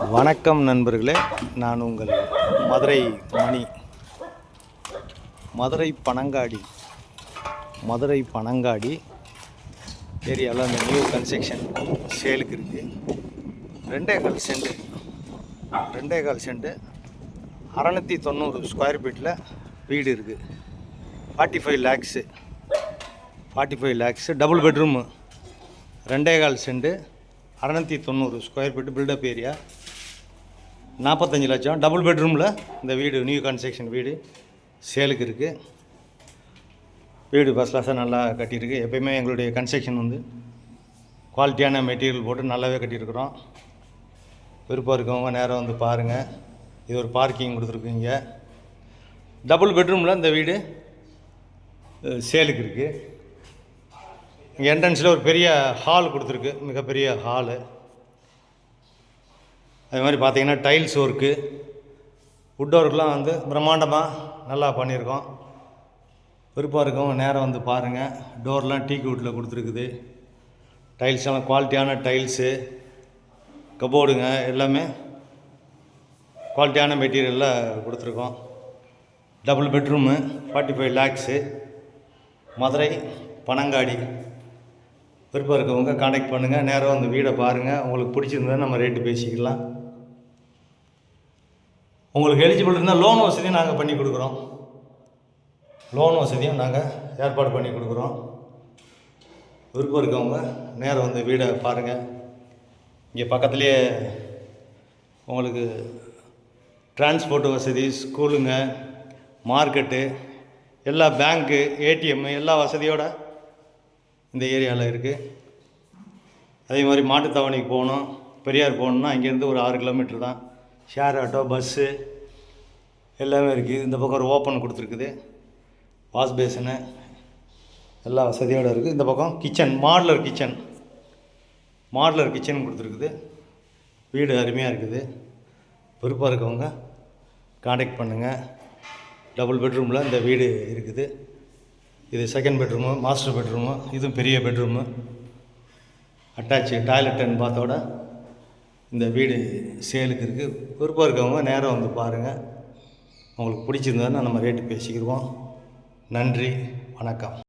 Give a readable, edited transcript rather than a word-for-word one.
வணக்கம் நண்பர்களே, நான் உங்கள் மதுரை மணி. மதுரை பனங்காடி ஏரியாவில் அந்த நியூ கன்ஸ்ட்ரக்ஷன் சேலுக்கு இருக்குது. 2.25 சென்ட்டு 690 ஸ்கொயர் ஃபீட்டில் வீடு இருக்குது. 45 lakhs double bedroom. 2.25 cent 690 square feet built up area. 45 லட்சம் டபுள் பெட்ரூமில் இந்த வீடு நியூ கன்ஸ்ட்ரக்ஷன் வீடு சேலுக்கு இருக்குது. வீடு ஃபஸ்ட் கிளாஸாக நல்லா கட்டியிருக்கு. எப்போயுமே எங்களுடைய கன்ஸ்ட்ரக்ஷன் குவாலிட்டியான மெட்டீரியல் போட்டு நல்லாவே கட்டியிருக்கிறோம். விருப்பம் இருக்கவங்க நேரம் வந்து பாருங்கள். இது ஒரு பார்க்கிங் கொடுத்துருக்குங்க. டபுள் பெட்ரூமில் இந்த வீடு சேலுக்கு இருக்குது. இங்கே என்ட்ரன்ஸில் ஒரு பெரிய ஹால் கொடுத்துருக்கு, மிகப்பெரிய ஹாலு. அது மாதிரி பார்த்தீங்கன்னா டைல்ஸ் ஒர்க்கு, வுட் ஒர்க்லாம் பிரம்மாண்டமாக நல்லா பண்ணியிருக்கோம். விருப்பம் இருக்கவங்க நேரம் வந்து பாருங்கள். டோர்லாம் டீக் வுட்டில் கொடுத்துருக்குது. டைல்ஸ் எல்லாம் குவாலிட்டியான டைல்ஸு, கபோர்டுங்க எல்லாமே குவாலிட்டியான மெட்டீரியலில் கொடுத்துருக்கோம். Double bedroom, 45 lakhs, Madurai Panangadi. விருப்பம் இருக்கவங்க கான்டாக்ட் பண்ணுங்கள். நேரம் வந்து வீடை பாருங்கள். உங்களுக்கு பிடிச்சிருந்தா நம்ம ரேட்டு பேசிக்கலாம். உங்களுக்கு எலிஜிபிள் இருந்தால் லோன் வசதியும் நாங்கள் பண்ணி கொடுக்குறோம். லோன் வசதியும் நாங்கள் ஏற்பாடு பண்ணி கொடுக்குறோம். விருப்பம் இருக்கவங்க நேரம் வந்து வீடை பாருங்கள். இங்கே பக்கத்துலேயே உங்களுக்கு டிரான்ஸ்போர்ட் வசதி, ஸ்கூலுங்க, மார்க்கெட்டு, எல்லா பேங்க்கு, ஏடிஎம்மு எல்லா வசதியோடு இந்த ஏரியாவில் இருக்குது. அதே மாதிரி மாட்டுத்தாவணிக்கு போகணும், பெரியார் போகணுன்னா இங்கேருந்து ஒரு 6 கிலோமீட்டர் தான். ஷேர் ஆட்டோ, பஸ்ஸு எல்லாமே இருக்குது. இந்த பக்கம் ஒரு ஓப்பன் கொடுத்துருக்குது, வாஷ் பேசனு எல்லா வசதியோடு இருக்குது. இந்த பக்கம் கிச்சன், மாடுலர் கிச்சன் கொடுத்துருக்குது. வீடு அருமையாக இருக்குது. விருப்பம் இருக்கவங்க கான்டாக்ட் பண்ணுங்கள். டபுள் பெட்ரூமில் இந்த வீடு இருக்குது. இது செகண்ட் பெட்ரூமு, மாஸ்டர் பெட்ரூமு. இதுவும் பெரிய பெட்ரூமு, அட்டாச்சு டாய்லெட் அண்ட் பாத்தோட இந்த வீடு சேலுக்கு இருக்குது. விருப்பம் இருக்கவங்க நேரம் வந்து பாருங்கள். உங்களுக்கு பிடிச்சிருந்ததுன்னா நம்ம ரேட்டு பேசிக்கிடுவோம். நன்றி, வணக்கம்.